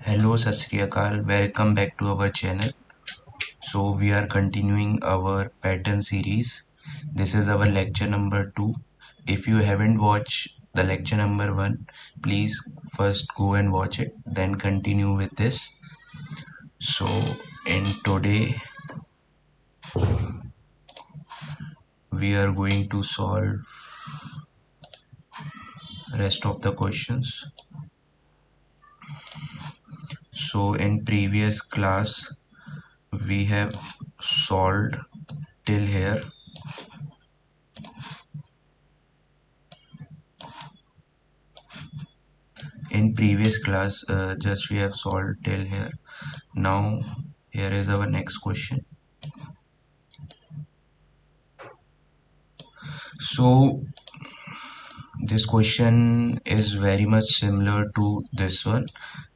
Hello, Sat Sri Akal. Welcome back to our channel. So we are continuing our pattern series. This is our lecture number 2. If you haven't watched the lecture number 1, please first go and watch it, then continue with this. So in today we are going to solve rest of the questions. So in previous class we have solved till here. In previous class just we have solved till here. Now here is our next question. So this question is very much similar to this one,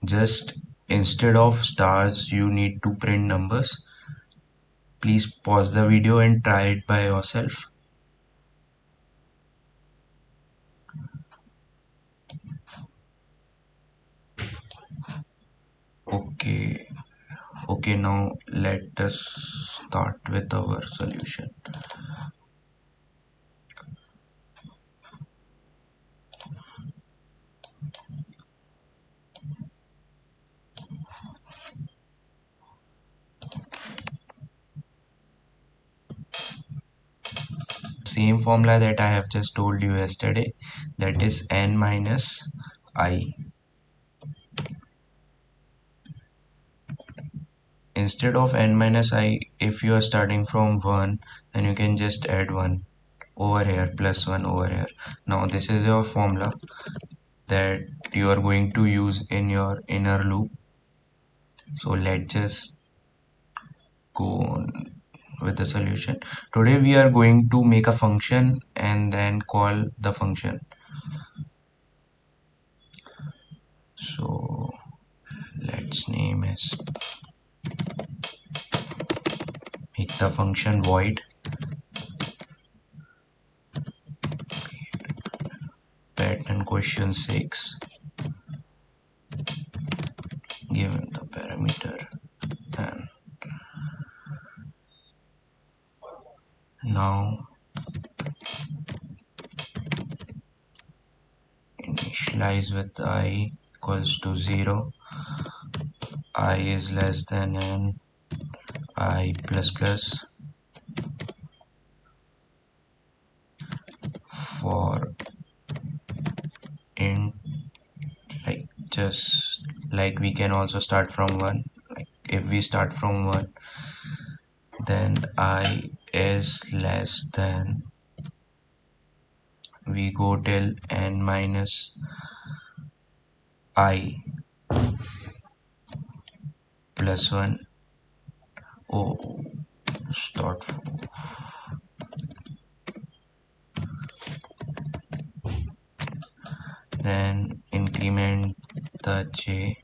just instead of stars you need to print numbers. Please pause the video and try it by yourself. Okay, okay, now let us start with our solution. Same formula that I have just told you yesterday, that is n minus I. Instead of n minus I, if you are starting from 1, then you can just add 1 over here plus 1 over here. Now this is your formula that you are going to use in your inner loop. So let's just go on with the solution. Today we are going to make a function and then call the function. So let's name as, make the function void pattern question 6, given the parameter, and now initialize with I equals to 0, I is less than n, I plus plus, for int, like just like we can also start from 1. Like if we start from 1, then I is less than, we go till n minus I plus 1. Oh, start from, then increment the j,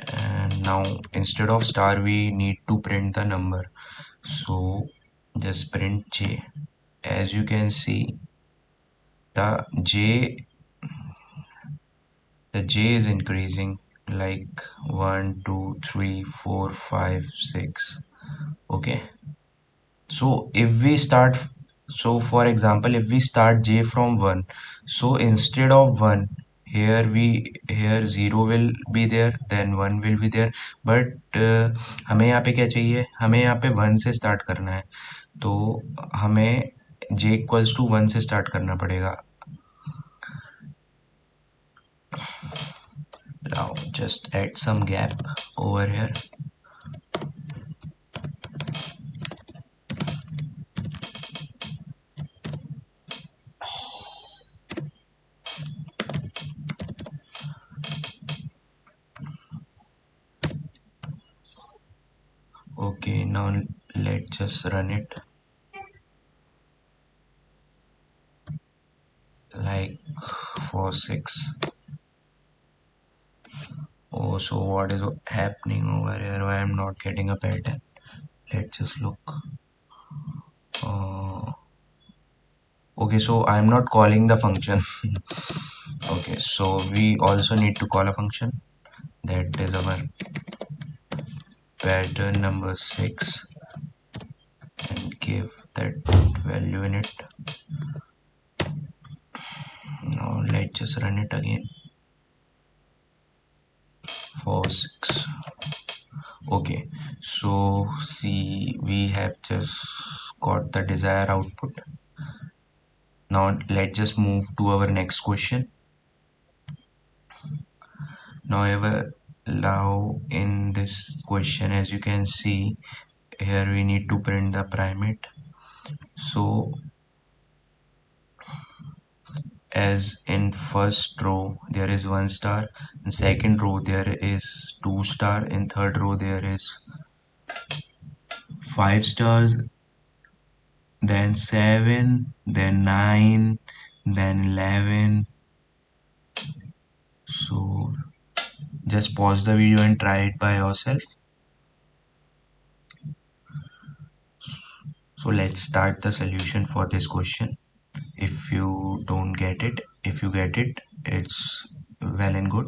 and now instead of star we need to print the number, so just print j. As you can see, the j is increasing, like 1 2 3 4 5 6. Okay, so if we start, so for example if we start j from 1, so instead of 1, here 0 will be there, then 1 will be there, but हमें यहाँ पे क्या चाहिए, हमें यहाँ पे 1 से start करना है, तो हमें j इक्वल्स टू 1 से स्टार्ट करना पड़ेगा. Now just add some gap over here. Okay, now let's just run it. Like for 6. Oh, so what is happening over here? Why I'm not getting a pattern? Let's just look. Uh, Okay, so I'm not calling the function. Okay, so we also need to call a function, that is our pattern number 6, and give that value in it. Now let's just run it again for 6. Okay, so see, we have just got the desired output. Now let's just move to our next question. Now ever allow in this question, as you can see here, we need to print the primate. So as in first row there is 1 star, in second row there is 2 star, in third row there is 5 stars, then 7, then 9, then 11. So just pause the video and try it by yourself. So let's start the solution for this question. If you don't get it, if you get it, it's well and good.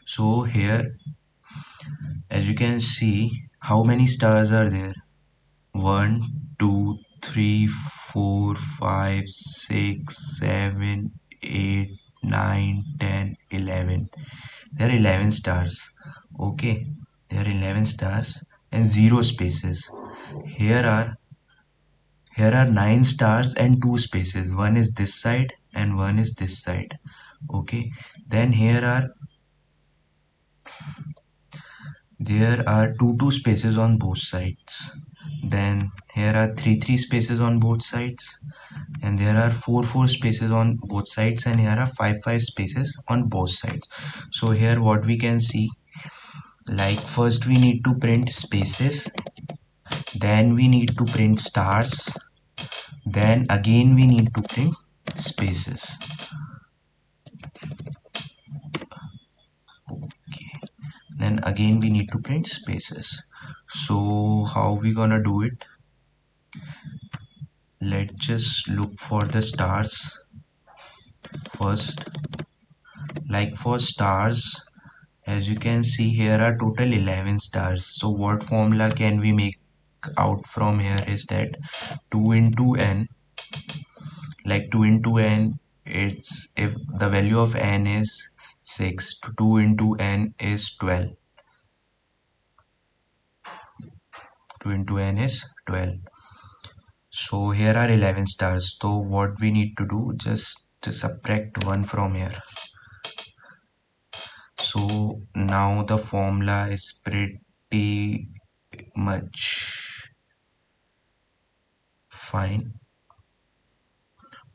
So here, as you can see, how many stars are there? 1, 2, 3, 4, 5, 6, 7, 8, 9, 10, 11. There are 11 stars. Okay, there are 11 stars and 0 spaces. Here are here are 9 stars and 2 spaces. One is this side and one is this side. Okay, then there are 2 spaces on both sides. Then here are 3 spaces on both sides, and there are 4 spaces on both sides, and here are 5 spaces on both sides. So here what we can see, like first we need to print spaces, then we need to print stars, then again we need to print spaces. Okay, then again we need to print spaces. So how we gonna do it? Let's just look for the stars first. Like for stars, as you can see here are total 11 stars. So what formula can we make out from here is that 2 into n, like 2 into n, it's if the value of n is 6, 2 into n is 12. 2 into n is 12. So here are 11 stars. So what we need to do, just to subtract 1 from here. So now the formula is pretty much fine.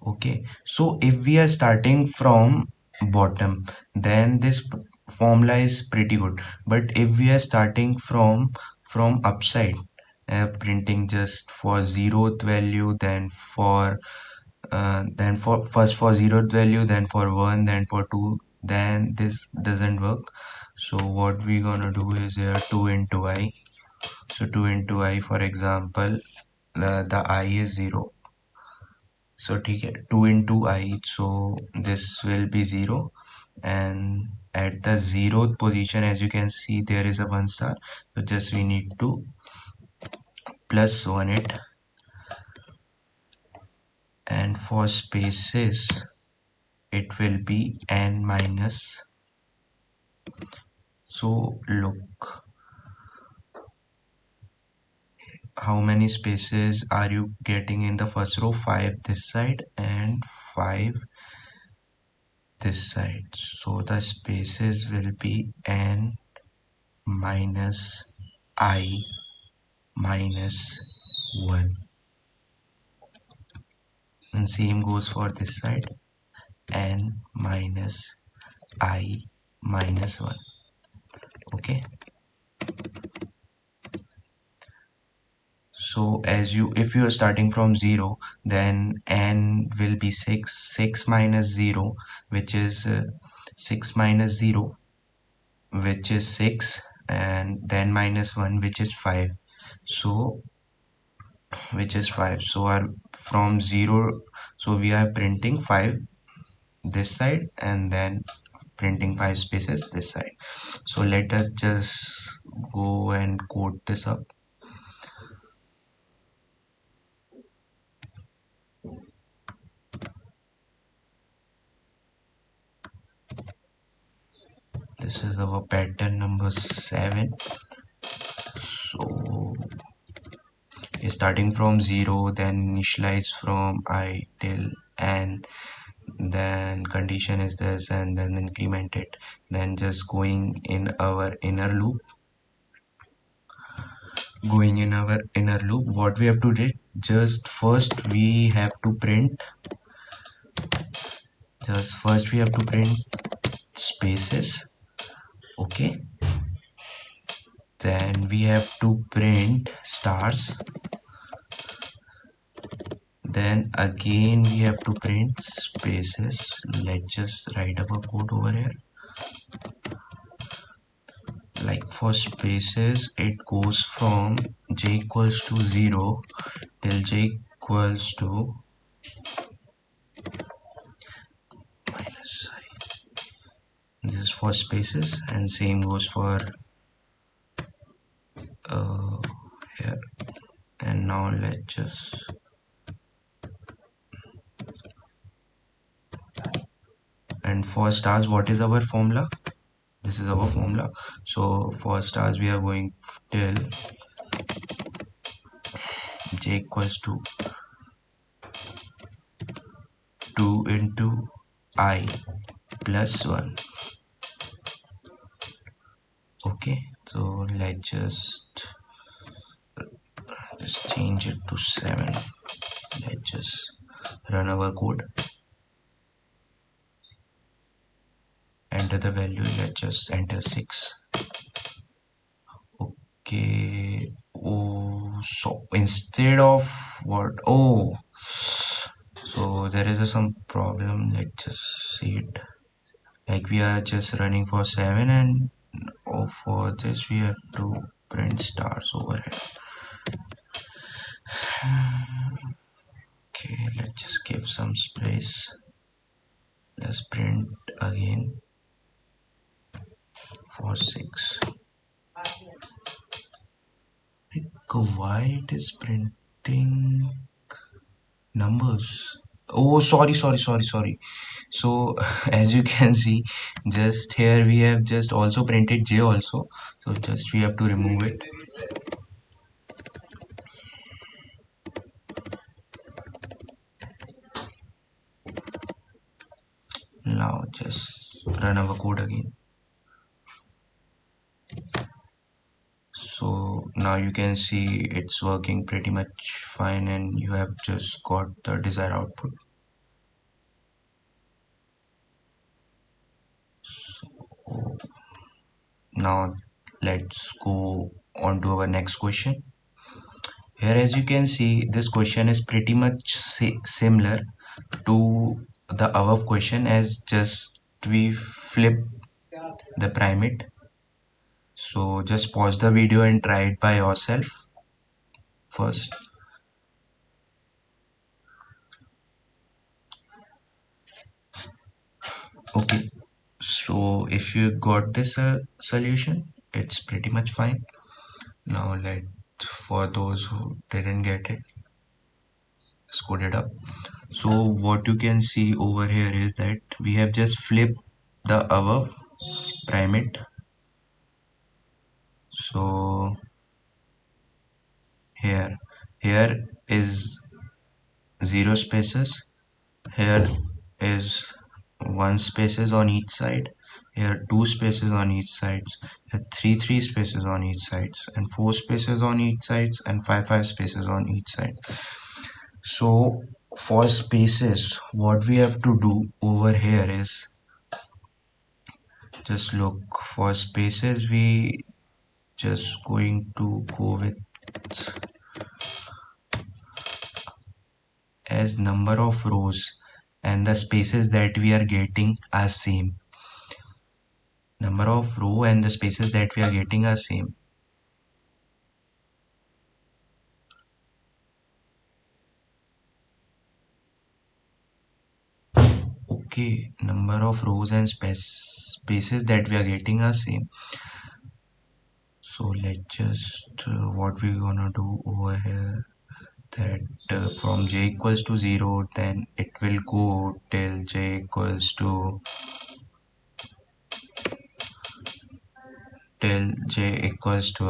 Okay, so if we are starting from bottom, then this formula is pretty good. But if we are starting from upside, printing just for zeroth value, then for first for zeroth value, then for 1, then for 2, then this doesn't work. So what we gonna do is here 2 into I. So 2 into I, for example, the I is 0. So ठीक है, 2 into I, so this will be 0, and at the 0th position, as you can see, there is a 1 star. So just we need to plus 1 it, and for spaces it will be n minus. So look, how many spaces are you getting in the first row? 5 this side and 5 this side. So the spaces will be n minus I minus 1, and same goes for this side, n minus I minus 1. Okay, so as you, if you are starting from 0, then n will be 6. 6 minus 0, which is 6 minus 0, which is 6, and then minus 1, which is 5. So which is 5. So our from 0, so we are printing 5 this side and then printing 5 spaces this side. So let us just go and code this up. This is our pattern number 7. So starting from 0, then initialize from I till n, then condition is this, and then increment it, then just going in our inner loop. What we have to do, just first we have to print spaces. Okay, then we have to print stars, then again we have to print spaces. Let's just write our code over here. Like for spaces, it goes from j equals to 0 till j equals to minus I. This is for spaces, and same goes for uh, here. And now let's just, and for stars, what is our formula? This is our formula. So for stars we are going till j equals to 2 into I plus 1. Okay, so let's just change it to 7. Let's just run our code, enter the value. Let's just enter 6. Okay, oh, so instead of what, oh, so there is some problem. Let's just see it. Like we are just running for 7, and oh, for this we have to print stars over here. Okay, let's just give some space. Let's print again for 6. Like why it is printing numbers? Oh, sorry. So as you can see, just here we have just also printed j also. So just we have to remove it. Now just run our code again. So now you can see it's working pretty much fine, and you have just got the desired output. So now let's go on to our next question. Here, as you can see, this question is pretty much similar to the above question, as just we flip the primate. So just pause the video and try it by yourself first. Okay, so if you got this solution, it's pretty much fine. Now let, for those who didn't get it, let's code it up. So what you can see over here is that we have just flipped the above primate. So here, here is 0 spaces, here is 1 spaces on each side, here 2 spaces on each sides, here 3 spaces on each sides, and 4 spaces on each sides, and 5 spaces on each side. So for spaces, what we have to do over here is just look for spaces. We just going to go with as number of rows, and the spaces that we are getting are same. Number of row and the spaces that we are getting are same. okay, number of rows and spaces that we are getting are same. So let's just what we gonna do over here, that from j equals to 0, then it will go till j equals to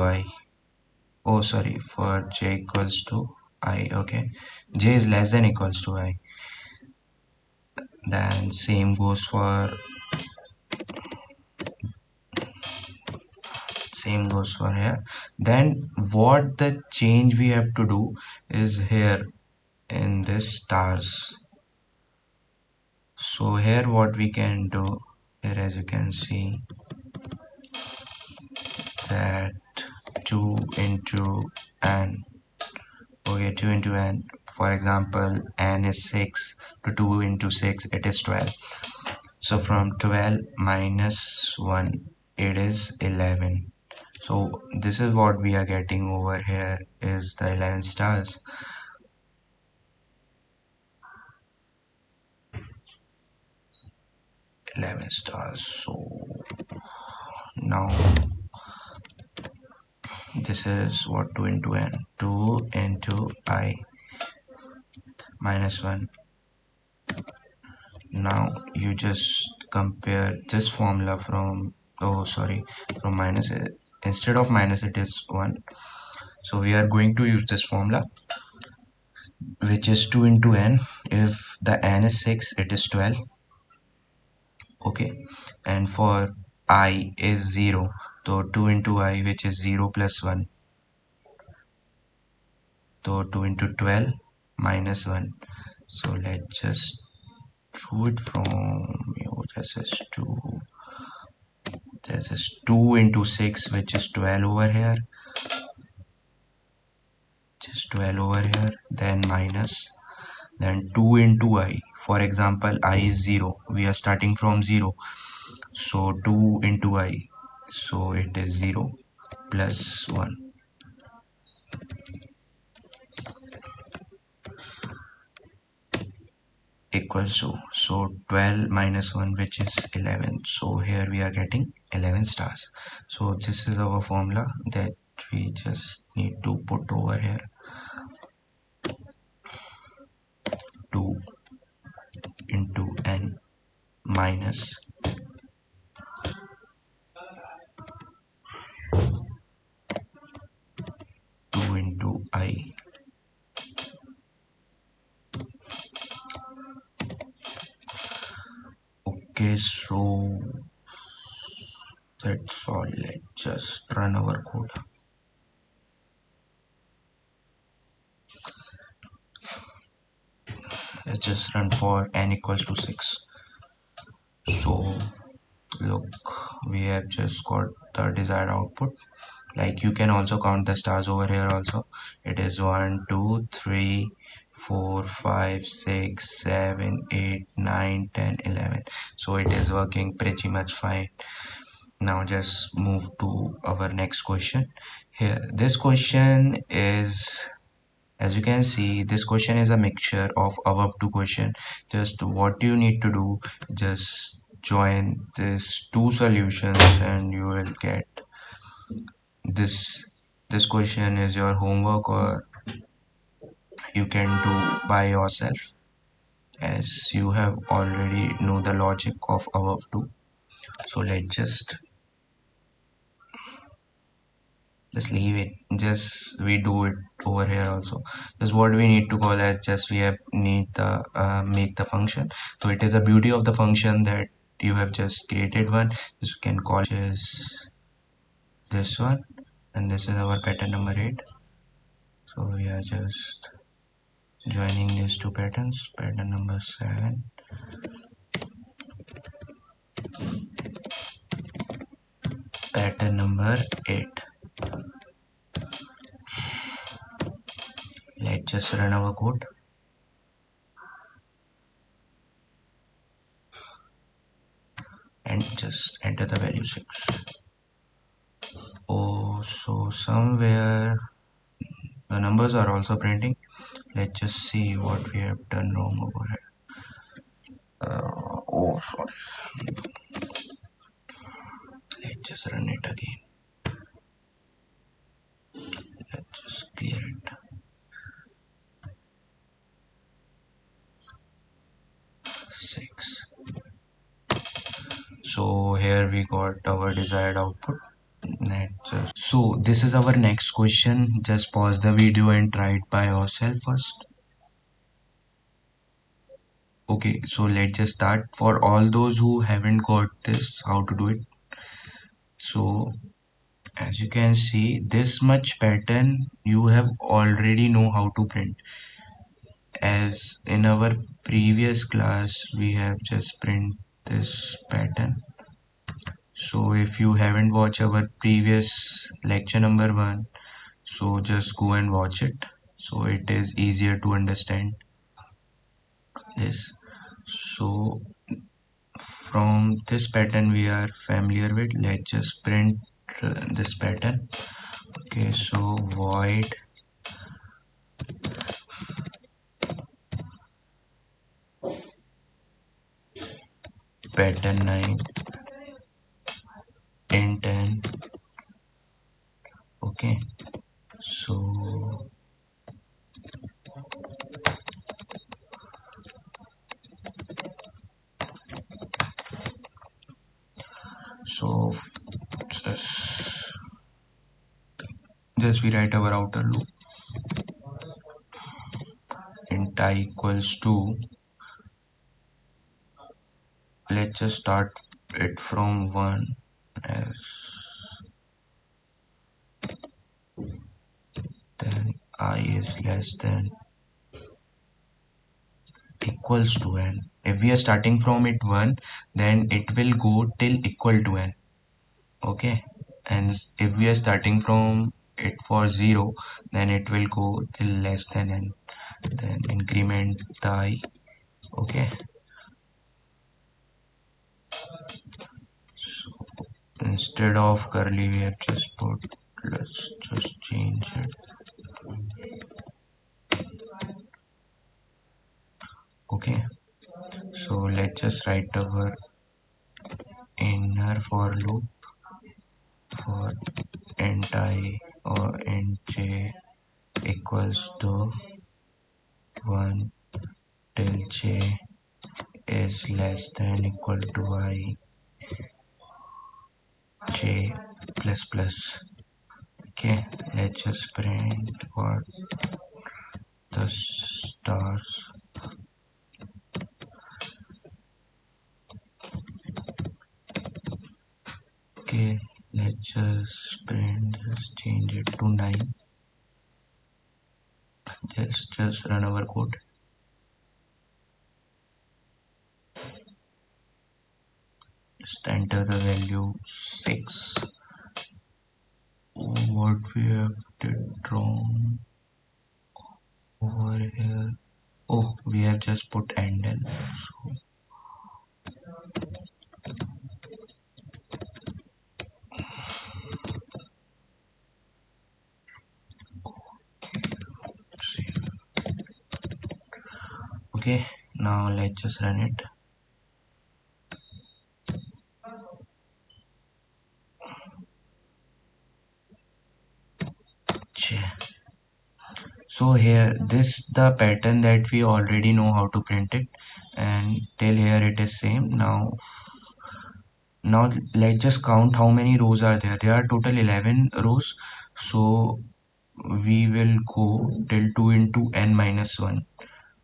I. Oh, sorry, for j equals to I. Okay, j is less than equals to I. Then same goes for here. Then what the change we have to do is here in this stars. So here what we can do here, as you can see, that 2 into n. Okay, 2 into n. For example, n is 6, to 2 into 6 it is 12. So from 12 minus 1 it is 11. So this is what we are getting over here is the 11 stars. 11 stars. So now this is what 2 into n. 2 into I minus 1. Now you just compare this formula from, oh sorry, from minus, instead of minus it is 1. So we are going to use this formula, which is 2 into n. If the n is 6, it is 12. Okay, and for I is 0, so 2 into I, which is 0 plus 1, so 2 into 12 minus 1. So let's just do it from, this is 2, this is 2 into 6, which is 12 over here, just 12 over here, then minus, then 2 into I. For example, I is 0, we are starting from 0, so 2 into I, so it is 0 plus 1 equals to, so 12 minus 1, which is 11. So here we are getting 11 stars. So this is our formula that we just need to put over here. 2 into n minus 2 into I. Okay, so that's all. Let's just run our code. Let's just run for n equals to 6. So look, we have just got the desired output. Like you can also count the stars over here also. It is 1 2 3 4 5 6 7 8 9 10 11. So it is working pretty much fine. Now just move to our next question. Here this question is, as you can see, this question is a mixture of above two question. Just what you need to do, just join these two solutions and you will get this. This question is your homework, or you can do by yourself, as you have already know the logic of above two. So let's just leave it, just we do it over here also. Just what we need to call as, just we have need the make the function. So it is a beauty of the function that you have just created one. This you can call is this one, and this is our pattern number 8. So we are just joining these two patterns, pattern number 7, pattern number 8. Let's just run our code and just enter the value 6. Oh, so somewhere the numbers are also printing. Let's just see what we have done wrong over here. Oh, sorry. Let's just run it again. Let's just clear it. 6. So here we got our desired output. Let's just, so this is our next question. Just pause the video and try it by yourself first. Okay, so let's just start. For all those who haven't got this, how to do it. So as you can see, this much pattern you have already know how to print. As in our previous class, we have just print this pattern. So if you haven't watched our previous lecture number 1, so just go and watch it. So it is easier to understand this. So from this pattern we are familiar with, let's just print this pattern. Okay, so void pattern 9 int n. Okay, so so just we write our outer loop. Int I equals to, let's just start it from 1, as then I is less than equals to n. If we are starting from it 1, then it will go till equal to n. Okay, and if we are starting from it for 0, then it will go till less than n. Then increment the I. Okay, so instead of curly we have just put, let's just change it. Okay, so let's just write our inner for loop for int I or int j equals to 1 till j is less than equal to I j plus plus. Okay, let's just print what the stars. Okay, let's just print this, change it to 9. Just run our code. Just enter the value 6. What we have did wrong over here. Oh, we have just put end in. So okay, now let's just run it. So here this the pattern that we already know how to print it, and till here it is same. Now let's just count how many rows are there. There are total 11 rows, so we will go till 2 into n minus 1.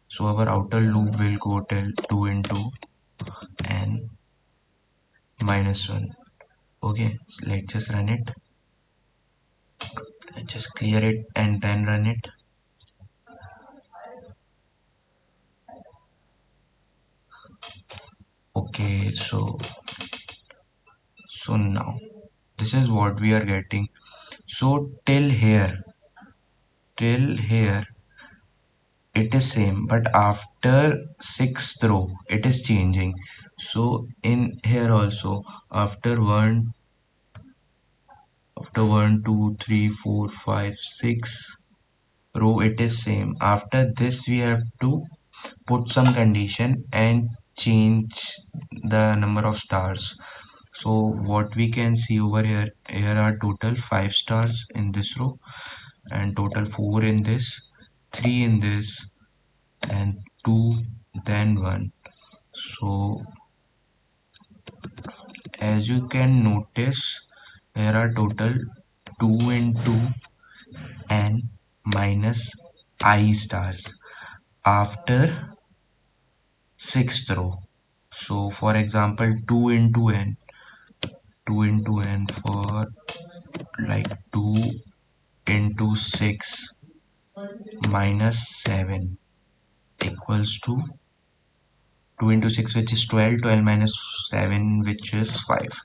So our outer loop will go till 2 into n minus 1. Okay, so let's just run it. Let's just clear it and then run it. Okay, so now this is what we are getting. So till here it is same, but after sixth row it is changing. So in here also, after one 2 3 4 5 6 row it is same. After this we have to put some condition, and change the number of stars. So what we can see over here are total 5 stars in this row, and total 4 in this, 3 in this, and 2, then 1. So as you can notice, here are total 2 into n minus I stars after sixth row. So for example, 2 into n for like 2 into 6 minus 7 equals to 2 into 6, which is 12, 12 minus 7, which is 5.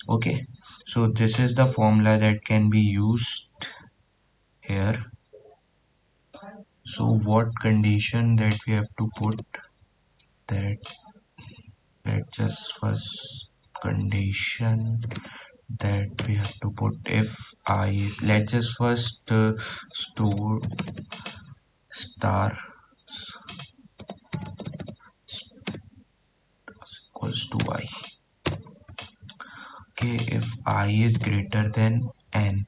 Okay, so this is the formula that can be used here. So what condition that we have to put, that let's just first condition that we have to put, if I, let's just first store star equals to I. Okay, if I is greater than n,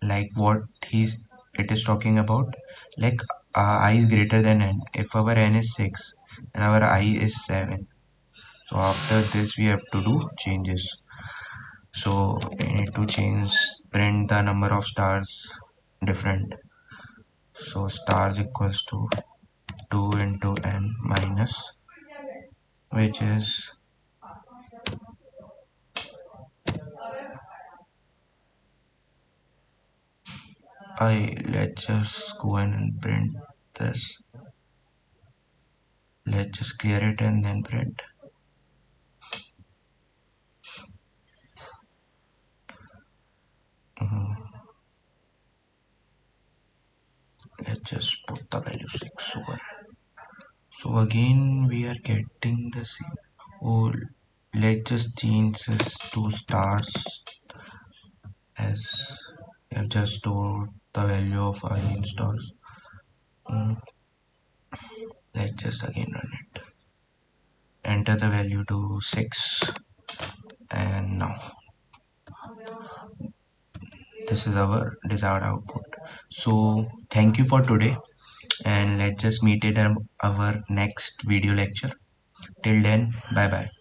like what he's it is talking about, like I is greater than n if our n is 6 and our I is 7. So after this we have to do changes. So we need to change, print the number of stars different. So stars equals to 2 into n minus, which is I. Let's just go in and print this. Let's just clear it and then print. Mhm. Let's just put the value 6 over. So again we are getting the same. Oh, let's just change this to stars, as I have just stored the value of I in stars. Mm, let's just again run it. Enter the value to 6, and now this is our desired output. So thank you for today, and let's just meet it in our next video lecture. Till then, bye bye.